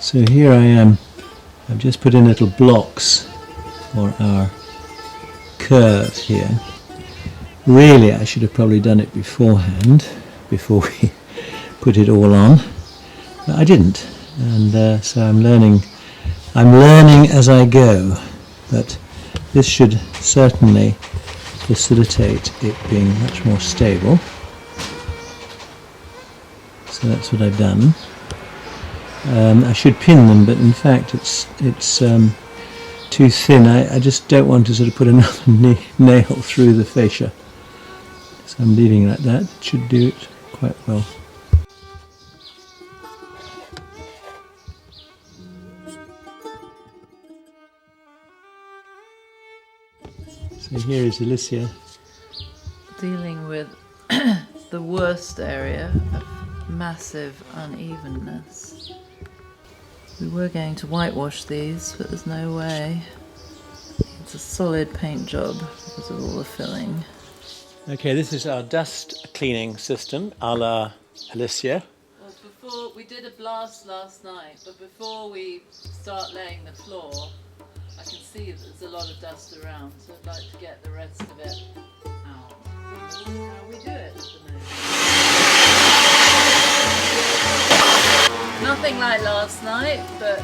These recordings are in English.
So here I am. I've just put in little blocks for our curve here. Really, I should have probably done it beforehand, before we put it all on, but I didn't, and so I'm learning as I go, but this should certainly facilitate it being much more stable. So that's what I've done. I should pin them, but in fact it's too thin. I just don't want to sort of put another nail through the fascia. So I'm leaving it like that. It should do it quite well. So here is Alicia. Dealing with the worst area of massive unevenness. We were going to whitewash these, but there's no way. It's a solid paint job because of all the filling. Okay, this is our dust cleaning system, a la Alicia. Well, before we did a blast last night, but before we start laying the floor, I can see that there's a lot of dust around, so I'd like to get the rest of it out. This is how we do it at the moment. Nothing like last night, but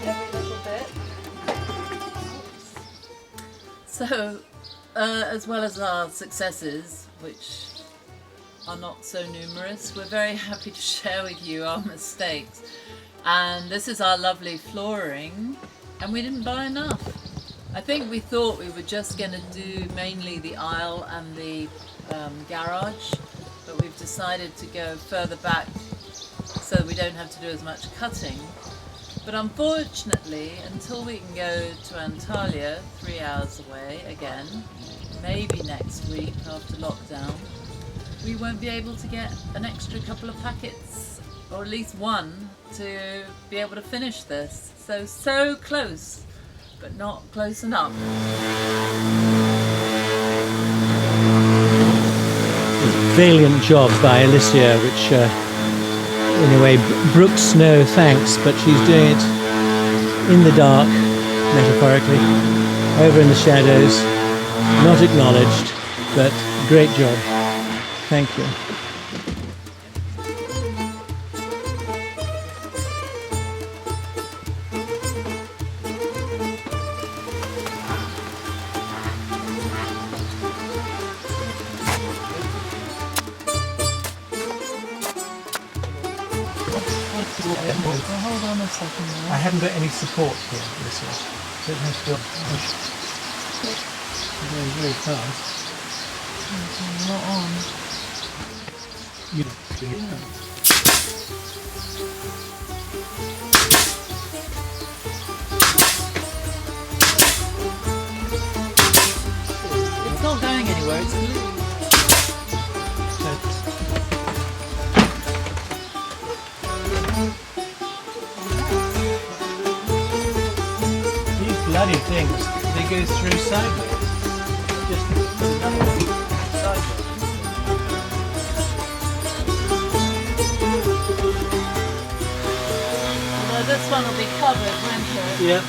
every little bit. So, as well as our successes, which are not so numerous, we're very happy to share with you our mistakes. And this is our lovely flooring, and we didn't buy enough. I think we thought we were just going to do mainly the aisle and the garage, but we've decided to go further back so we don't have to do as much cutting. But unfortunately, until we can go to Antalya, 3 hours away again, maybe next week after lockdown, we won't be able to get an extra couple of packets, or at least one, to be able to finish this. So close, but not close enough. Valiant job by Alicia, which in a way brooks no thanks, but she's doing it in the dark, metaphorically, over in the shadows, not acknowledged, but great job. Thank you. Well, hold on a second now. I haven't got any support here, Alicia. So it has to push very fast. There's a lot on. It's not going anywhere, it's glue. These bloody things, they go through sideways. Just another one sideways. Although this one will be covered, won't it? Yep.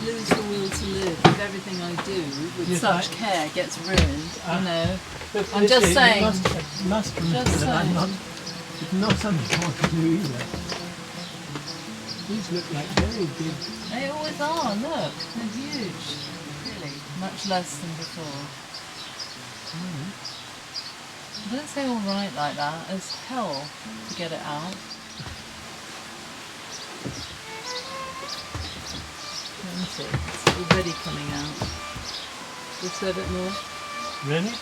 Lose the will to live if everything I do with such care gets ruined, you know. I'm just saying. You must remember Just that saying. it's not something I want to do either. These look like very big. They always are, look, they're huge. Really, much less than before. Don't say alright like that, it's hell to get it out. Let me see, it's already coming out. Just a bit more. Really?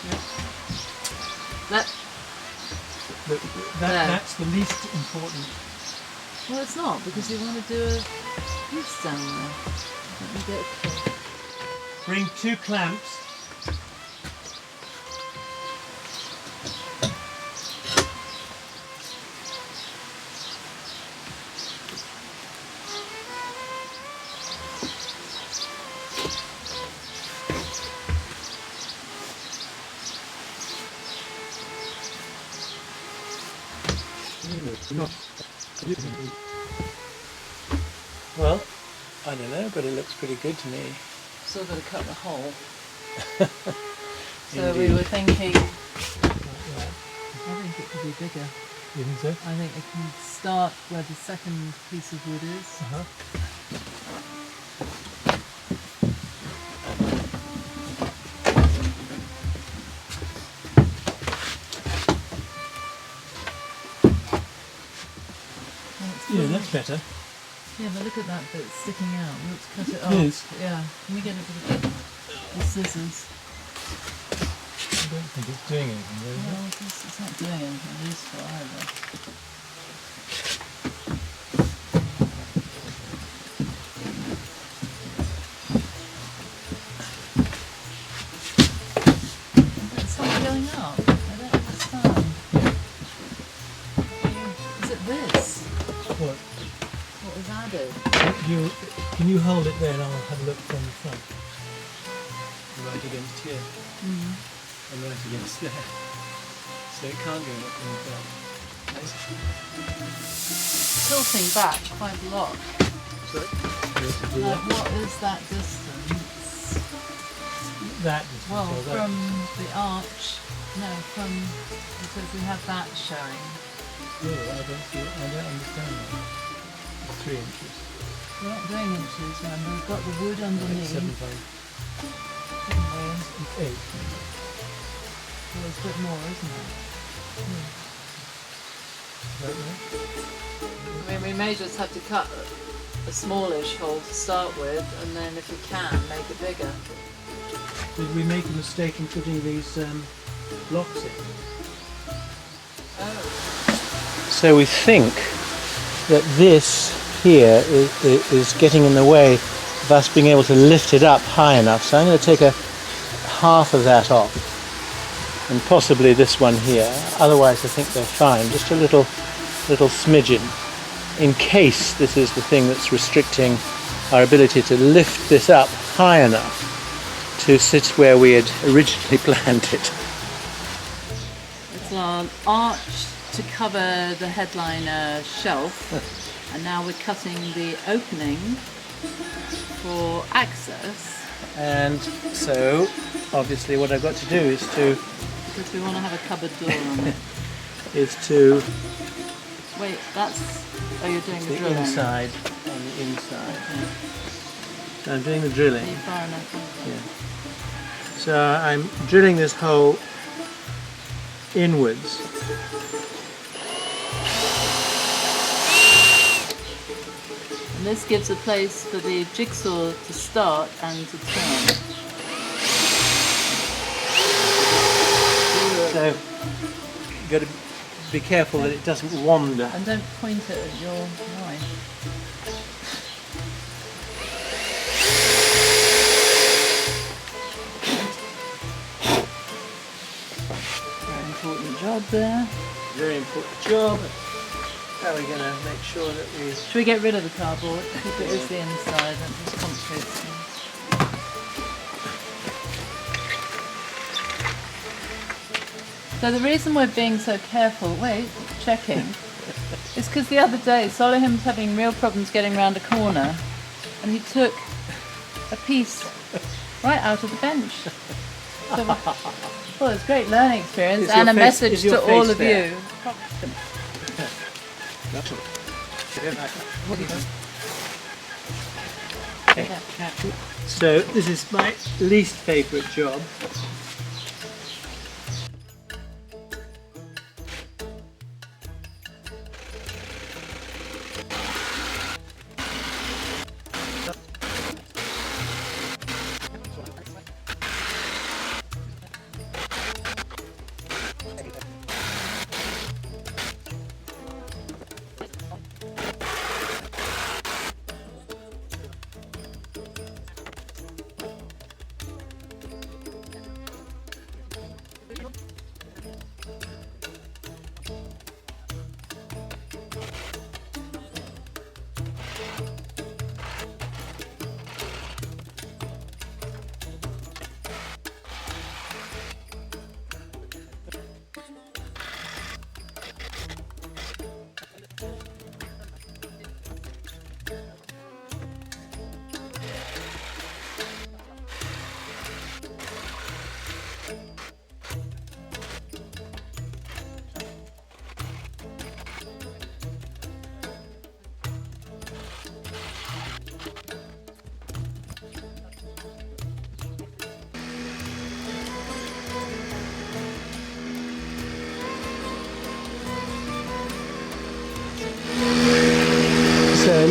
That, There. That's the least important. well, it's not, because you want to do a piece down there. Let me get Bring 2 clamps. Well, I don't know, but it looks pretty good to me. Still got to cut the hole. So we were thinking, I think it could be bigger. You think so? I think it can start where the second piece of wood is. Yeah, that's better. Yeah, but look at that bit sticking out. Let's cut it off. Yes. Yeah. Can we get a bit of the scissors? I don't think it's doing anything really. Well, it's not doing anything useful either. It's not going up. I don't understand. Is it this? What? What was added? Can you hold it there and I'll have a look from the front? Right against here. And right against there. So it can't go up and down. Tilting back quite a lot. Sorry? Like, what is that distance? That distance. Well, or that from distance. the arch, no, because we have that showing. Really, I don't understand that. It's 3 inches. We're not doing inches, remember, we've got the wood underneath. 7 haven't times. we? It's 8. Well, it's a bit more, isn't it? Is that right? I mean, we may just have to cut a smallish hole to start with, and then if we can, make it bigger. Did we make a mistake in putting these blocks in? Oh. So we think that this here is getting in the way of us being able to lift it up high enough. So I'm going to take a half of that off, and possibly this one here. Otherwise I think they're fine. Just a little smidgen, in case this is the thing that's restricting our ability to lift this up high enough to sit where we had originally planned it. It's an arch to cover the headliner shelf, and now we're cutting the opening for access. And so obviously what I've got to do is to Because we want to have a cupboard door on it. Wait, that's... Oh, you're doing the the drilling. inside on the inside. Okay. So I'm doing the drilling. Are you far enough? Yeah. So I'm drilling this hole inwards. And this gives a place for the jigsaw to start and to turn. So you've got to be careful that it doesn't wander. And don't point it at your wife. Very important job there. Very important job. How are we going to make sure that we... Should we get rid of the cardboard? If it is the inside, that just complicates things. So the reason we're being so careful, checking, is because the other day Solihim's having real problems getting around a corner, and he took a piece right out of the bench. So, well, it's a great learning experience and a message to all of you. So this is my least favourite job.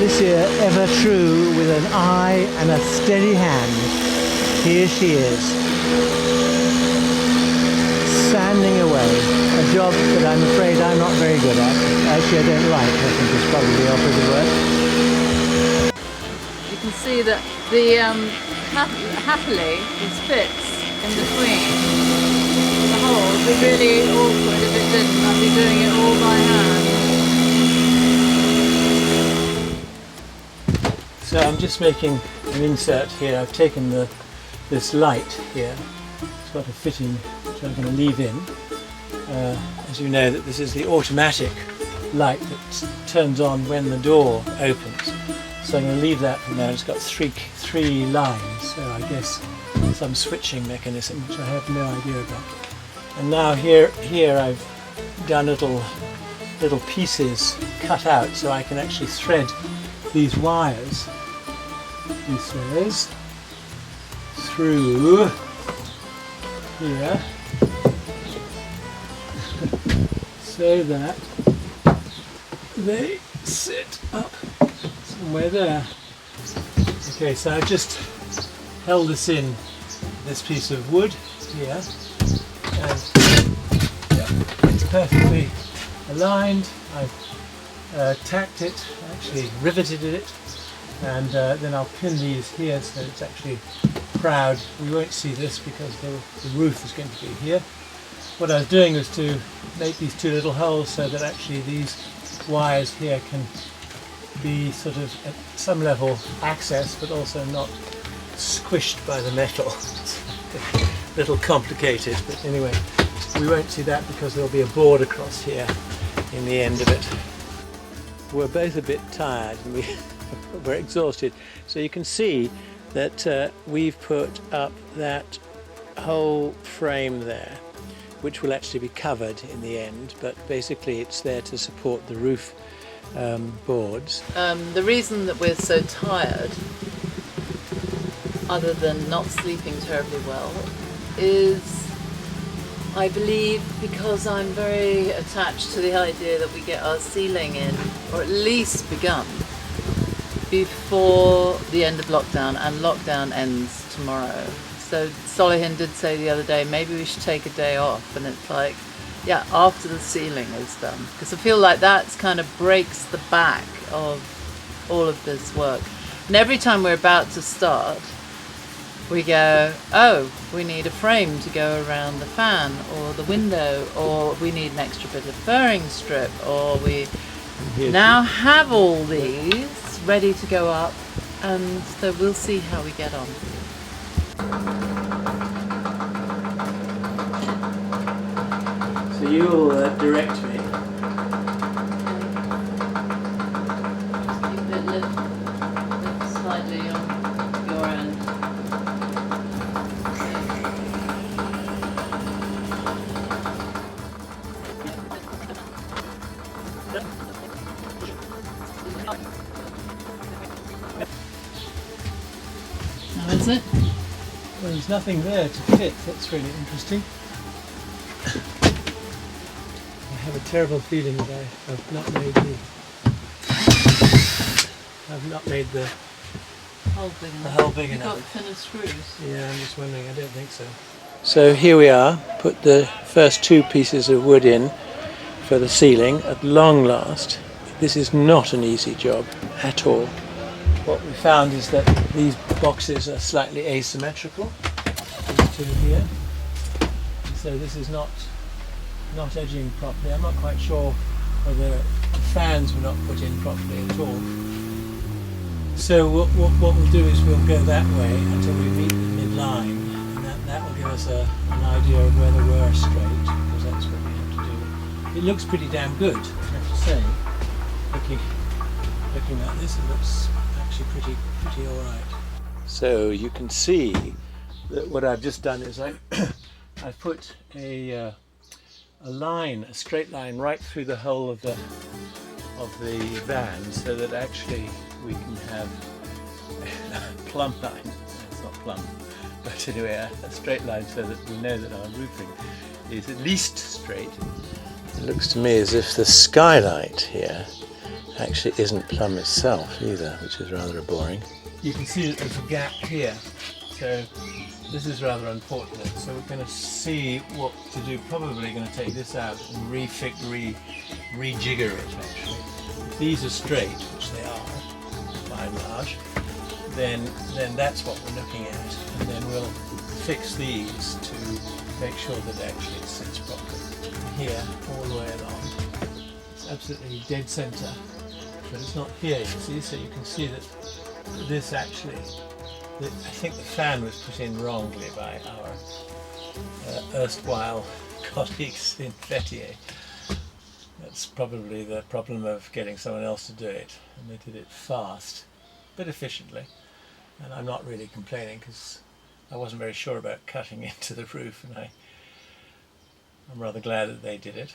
Alicia, ever true, with an eye and a steady hand. Here she is, sanding away, a job that I'm afraid I'm not very good at. Actually, I don't like, I think is probably the opposite word. You can see that the happily it fits in between the holes. It'd be really awkward if it didn't. I'd be doing it all by hand. So I'm just making an insert here. I've taken this light here. It's got a fitting which I'm going to leave in. As you know, that this is the automatic light that turns on when the door opens. So I'm going to leave that for now. It's got three lines, so I guess some switching mechanism which I have no idea about. And now here I've done little pieces cut out so I can actually thread these wires through here so that they sit up somewhere there. Okay, so I've just held this in this piece of wood here, and it's perfectly aligned. I've tacked it, actually riveted it, and then I'll pin these here so it's actually proud. We won't see this because the roof is going to be here. What I was doing was to make these two little holes so that actually these wires here can be sort of at some level accessed but also not squished by the metal. It's a little complicated, but anyway, we won't see that because there'll be a board across here in the end of it. We're both a bit tired and we're exhausted, so you can see that we've put up that whole frame there, which will actually be covered in the end, but basically it's there to support the roof boards. The reason that we're so tired, other than not sleeping terribly well, is I believe because I'm very attached to the idea that we get our ceiling in, or at least begun, before the end of lockdown, and lockdown ends tomorrow. So Solihin did say the other day, maybe we should take a day off, and it's like, yeah, after the ceiling is done, because I feel like that's kind of breaks the back of all of this work. And every time we're about to start, we go, oh, we need a frame to go around the fan or the window, or we need an extra bit of furring strip, or we now have all these ready to go up, and so we'll see how we get on. So you'll direct me. Just keep it lift slightly on your end. Now is it? Well, there's nothing there to fit. That's really interesting. I have a terrible feeling that I have not made the Hole big enough. the hole big You've enough. got thinner screws. Yeah, I'm just wondering. I don't think so. So here we are. Put the first two pieces of wood in for the ceiling at long last. This is not an easy job at all. What we found is that these boxes are slightly asymmetrical. These two here. And so this is not edging properly. I'm not quite sure whether the fans were not put in properly at all. So what we'll do is we'll go that way until we meet the midline, and that will give us an idea of whether we're straight, because that's what we have to do. It looks pretty damn good, I have to say. Looking at this, it looks actually pretty all right. So you can see that what I've just done is I've put a line, a straight line, right through the whole of the van, so that actually we can have a plumb line. It's not plumb, but anyway, a straight line, so that we know that our roofing is at least straight. It looks to me as if the skylight here actually isn't plumb itself either, which is rather boring. You can see that there's a gap here, so this is rather unfortunate. So we're going to see what to do. Probably going to take this out and rejigger it actually. If these are straight, which they are by and large, then that's what we're looking at, and then we'll fix these to make sure that actually it sits properly. Here, all the way along, it's absolutely dead centre, but it's not here, you see, so you can see that this actually, I think the fan was put in wrongly by our erstwhile colleagues in Fettier. That's probably the problem of getting someone else to do it, and they did it fast but efficiently, and I'm not really complaining because I wasn't very sure about cutting into the roof, and I'm rather glad that they did it.